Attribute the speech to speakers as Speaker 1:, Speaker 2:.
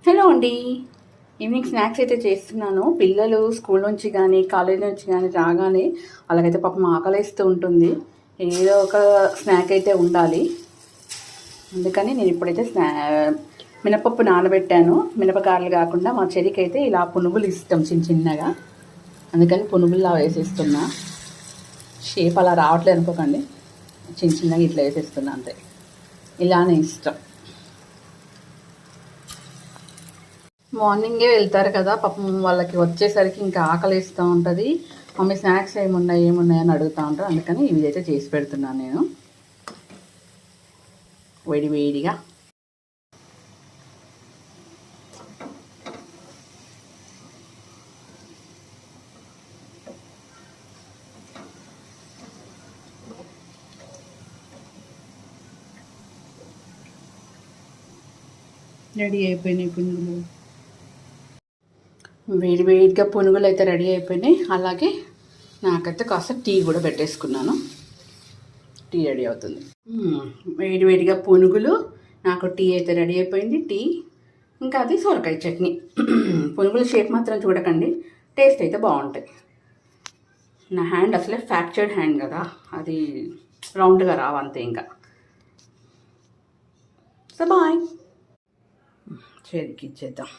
Speaker 1: Hello అండి. Evening snacks అయితే చేస్తున్నాను. పిల్లలు స్కూల్ నుంచి కానీ కాలేజ్ నుంచి కానీ రాగానే వాళ్ళకైతే పాపం ఆకలిస్తూ ఉంటుంది. ఏదో ఒక స్నాక్ అయితే ఉండాలి. అందుకని నేను ఇప్పుడైతే మినపప్పు నానబెట్టాను. మినపకాయలు కాకుండా మా చెల్లికి అయితే ఇలా పునుగులు ఇష్టం చిన్నగా. అందుకని పునుగుల్లా వేసేస్తున్నా. షేప్ అలా రావట్లేదు అనుకోకండి, చిన్నగా ఇట్లా వేసేస్తున్నా అంతే. ఇలానే ఇష్టం. మార్నింగే వెళ్తారు కదా పాపం, వాళ్ళకి వచ్చేసరికి ఇంకా ఆకలిస్తూ ఉంటుంది. మమ్మీ స్నాక్స్ ఏమున్నాయి అని అడుగుతూ ఉంటారు. అందుకని ఇవి అయితే చేసి పెడుతున్నాను నేను వేడిగా. రెడీ అయిపోయినాయి పునుగులు. వేడిగా పునుగులు అయితే రెడీ అయిపోయినాయి. అలాగే నాకైతే కాస్త టీ కూడా పెట్టేసుకున్నాను. టీ రెడీ అవుతుంది. వేడిగా పునుగులు, నాకు టీ అయితే రెడీ అయిపోయింది. టీ ఇంకా అది సొరకాయ చట్నీ. పునుగుల షేప్ మాత్రం చూడకండి, టేస్ట్ అయితే బాగుంటాయి. నా హ్యాండ్ అసలే ఫ్రాక్చర్డ్ హ్యాండ్ కదా, అది రౌండ్గా రావంతే. ఇంకా సో బాయ్, చేతికి ఇచ్చేద్దాం.